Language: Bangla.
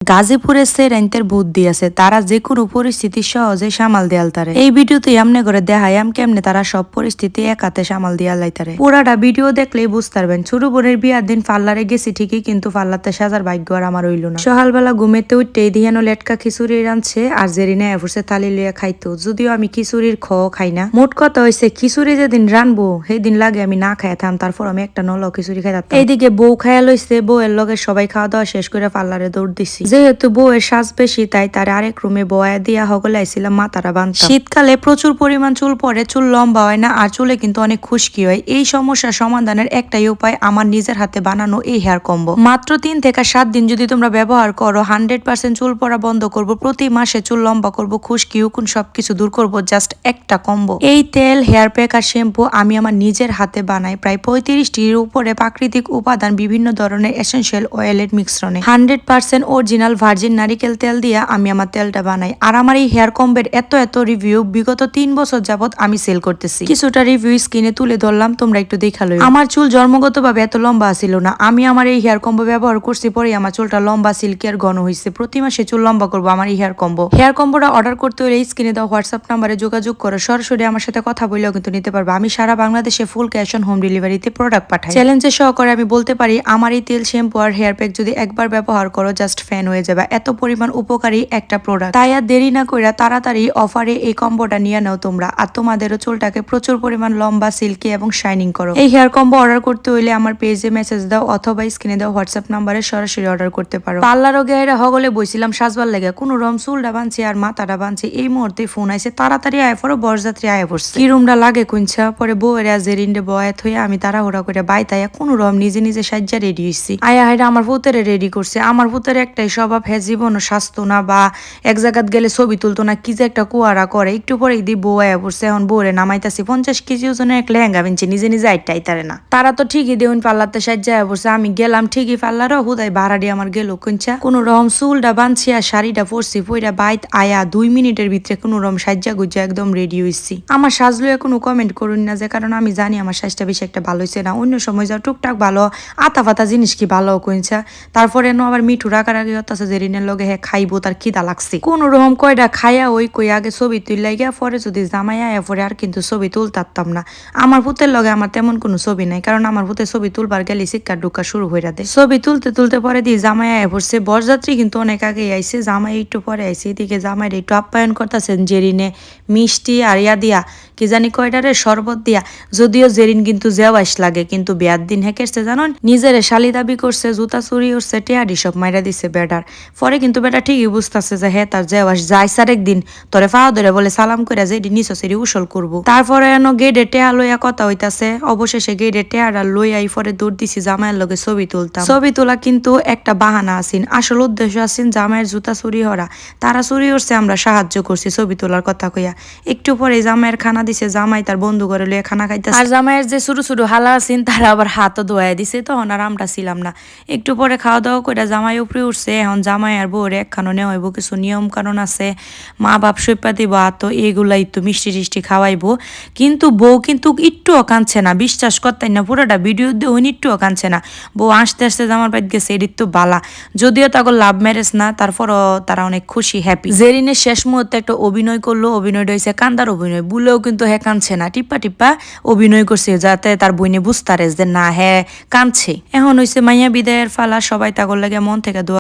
গাজীপুরে সেরাইনতের বুদ্ধি আছে, তারা যে কোনো পরিস্থিতি সহজে সামাল দেয়াল তারে। এই ভিডিওতে আমনে করে দেখাইয়াম কেমনে তারা সব পরিস্থিতি একাতে সামাল দিয়াল লাইতারে। পুরাটা ভিডিও দেখলেই বুঝতে পারবেন। ছোট বোনের বিয়ার দিন পার্লারে গেছি ঠিকই, কিন্তু পার্লারতে সাজার ভাগ্য আর আমার হইল না। সকালবেলা ঘুমেতে উঠতে দিয়ানো লেটকা খিচুড়ি রাঁধছে আর জেরিনা এফুসে থালি লইয়া খাইতো, যদিও আমি খিচুড়ির খাই না। মোট কথা হয়েছে খিচুড়ি যেদিন রানবো সেই দিন লাগে আমি না খাইতাম, তারপর আমি একটা নল খিচুড়ি খাইতাম। এইদিকে বউ খাইয়া লইছে, বউয়ের লগে সবাই খাওয়া দাওয়া শেষ করে পার্লারে দৌড় দিছি। যেহেতু বউয়ের শ্বাস বেশি তাই তার আরেক রুমে বয়া দিয়া হগলাইছিলাম মাথাটা বানতাম। শীতকালে প্রচুর পরিমাণ চুল পড়ে, চুল লম্বা হয় না আর চুলে কিন্তু অনেক খুশকি হয়। এই সমস্যার সমাধানের একটাই উপায়, আমার নিজের হাতে বানানো এই হেয়ার কম্বো। মাত্র 3 থেকে 7 দিন যদি তোমরা ব্যবহার করো 100% চুল পড়া বন্ধ করবো, প্রতি মাসে চুল লম্বা করবো, খুশকি উকুন সবকিছু দূর করবো, জাস্ট একটা কম্বো। এই তেল, হেয়ার প্যাক আর শ্যাম্পু আমি আমার নিজের হাতে বানাই। প্রায় 35টির উপরে প্রাকৃতিক উপাদান, বিভিন্ন ধরনের এসেনশিয়াল অয়েলের মিশ্রণে 100% অরিজিনাল ভার্জিন নারিকেল তেল দিয়া আমি আমার তেলটা বানাই। আর আমার এই হেয়ার কম্বের এত রিভিউ বিগত 3 বছর যাবত আমি সেল করতেছি। কিছুটা রিভিউ স্ক্রিনে তুলে ধরলাম, তোমরা একটু দেখা লই। আমার চুল জন্মগতভাবে এত লম্বা ছিল না, আমি আমার এই হেয়ার কম্বো ব্যবহার করছি, পরে আমার চুলটা লম্বা, সিল্কি আর ঘন হয়েছে। প্রতি মাসে চুল লম্বা করবো আমার এই হেয়ার কম্বো। হেয়ার কম্বোটা অর্ডার করতে হলে স্ক্রিনে দেওয়া হোয়াটসঅ্যাপ নাম্বারে যোগাযোগ করো, সরাসরি আমার সাথে কথা বললেও কিন্তু নিতে পারবো। আমি সারা বাংলাদেশে ফুল ক্যাশ অন হোম ডেলিভারিতে প্রোডাক্ট পাঠাই। চ্যালেঞ্জের সহকারে আমি বলতে পারি, আমার এই তেল, শ্যাম্পু আর হেয়ার প্যাক যদি একবার ব্যবহার করো জাস্ট ফ্যান হয়ে যাবে। এত পরিমাণ উপকারী একটা প্রোডাক্ট, তাই আর দেরি না কইরা তাড়াতাড়ি অফারে এই কম্বোটা নিয়ে নাও তোমরা, আর তোমাদেরও চুলটাকে প্রচুর পরিমাণ লম্বা, সিল্কি এবং শাইনিং করো। এই হেয়ার কম্বো অর্ডার করতে হইলে আমার পেজে মেসেজ দাও অথবা স্ক্রিনে দাও হোয়াটসঅ্যাপ নাম্বারে সরাসরি অর্ডার করতে পারো। পার্লারও গেরা হগলে বইছিলাম সাজবার লেগে, কোনো রকম চুলটা বানছি আর মাথাটা বানছি, এই মুহূর্তে ফোন আইছে তাড়াতাড়ি আয় পড়ো, বরযাত্রী আয় পড়ছে। কি রুমটা লাগে কুঞ্ছা, পরে বউয়ের জেরিন্ডে বয়াত হয়ে আমি তাড়াহুড়া করে বাইতাইয়া কোনো রকম নিজে সাজ্জা রেডি হইছি। আয়া হাইরা আমার পুতেরে রেডি করছে। আমার পুতের একটাই স্বভাব, হ্যাঁ জীবনও স্বাস্থ্য না বা এক জায়গাত গেলে ছবি তুলতো না, কি যে একটা কুয়ারা করে। একটু পরে দি বউ আয়া পড়ছে, এখন বউরে নামাইতাছি। 50 কেজি ওজনের এক লেহেঙ্গা বিনছে, নিজে আইটাইতারে না। তারা তো ঠিকই দেউন পাল্লাতে সাজ্জা আয়া পড়ছে, আমি গেলাম ঠিকই পাল্লারও, হুদাই ভাড়াডি আমার গেল কুঞ্চা। কোনো রকম চুলটা বানছি আর শাড়িটা পরছি, পইরা বাইত আয়া 2 মিনিটের ভিতরে কোনো রকম সাজ্জা গুজ্জা একদম রেডি হইছি। আমার সাজলো কোনো কমেন্ট করুন না, যে কারণ আমি জানি আমার সাজটা বেশি একটা ভালো হয়েছে না। অন্য সময় যা টুকটাক ভালো আতা ফাতা জিনিস কি ভালো কইছা। তারপরে আবার মিঠু রাগারাগি হতাছে যে রিনের লগে হ্যাঁ খাইবো, তার খিদা লাগছে। কোন রকম কয়টা খাইয়া ওই কই আগে ছবি তুললাই গিয়া, পরে যদি জামাই আয়া পরে আর কিন্তু ছবি তুলতাম না। আমার ভূতের লগে আমার তেমন কোনো ছবি নাই, কারণ আমার ভূতের ছবি তুলবার গেলে শিক্ষা ঢুকা শুরু হইয়া দেয়। ছবি তুলতে পরে দিয়ে জামাই আয়া পড়ছে। বরযাত্রী কিন্তু অনেক আগে আইছে, জামাই একটু পরে আইছে। এদিকে জামাইয়ের একটু আপ্যায়ন করতেছেন জেরিনে, মিষ্টি আর ইয়া দিয়া কি জানি কয়টারে শরবত দিয়া। যদিও জেরিন কিন্তু জেওয়াইশ লাগে, কিন্তু বিয়ার দিন হেকেছে জানন, নিজেরে শালি দাবি করছে, জুতা চুরি করছে, টেয়ারি সব মাইরা দিছে বেডার। পরে কিন্তু বেটা ঠিকই বুঝতেছে যে হ্যাঁ তার জেওয়াইশ যাইছে। আরেকদিন তোরে ফাওয়া ধরে বলে সালাম কইরা যে নিচ সেরি উসল করবো। তারপরে গেডে টেয়া লইয়া কথা হইতাছে। অবশেষে গেডে টেয়ারা লইয়াই পরে দৌড় দিছি জামাইয়ের লগে ছবি তুলতাম। ছবি তোলা কিন্তু একটা বাহানা আসিন, আসল উদ্দেশ্য আসিন জামাইয়ের জুতা চুরি হরা। তারা চুরি করছে, আমরা সাহায্য করছি ছবি তোলার কথা কইয়া। একটু পরে জামাইয়ের খানা দিছে, জামাই তার বন্ধু করে লইয়া খানা খাইতেছে। আর জামাইয়ের যে ছোট হালা আছেন তারা আবার হাতও ধোয়া দিছে, তখন আর আমরা ছিলাম না। একটু পরে খাওয়া দাওয়া করে জামাই উপরে উঠছে। এখন জামাই আর বউরে একখানো নেওয়া হইব, কিছু নিয়ম কারণ আছে, মা বাপ সৈপা দিব, তো এগুলাই তো মিষ্টি টিষ্টি খাওয়াইবো। কিন্তু বউ কিন্তু একটুও কাঁদছে না, বিশ্বাস করতেন না, পুরোটা ভিডিও দিয়ে একটুও কাঁদছে না। বউ আসতে জামার বাড়ি গেছে, এদিক তো বালা। যদিও তাকে লাভ ম্যারেজ না, তারপরও তারা অনেক খুশি, হ্যাপি। জেরিনের শেষ মুহূর্তে একটা অভিনয় করলো, অভিনয়টা হয়েছে কান্দার অভিনয়। বুলেও কিন্তু হ্যাঁ কাঁদছে না, টিপ্পা অভিনয় করছে যাতে তার বইনে বুঝতারে যে না হ্যাঁ কাঁদছে। এখন হয়েছে মাইয়া বিদায়ের ফালা, সবাই তাগর লাগে মন থেকে দোয়া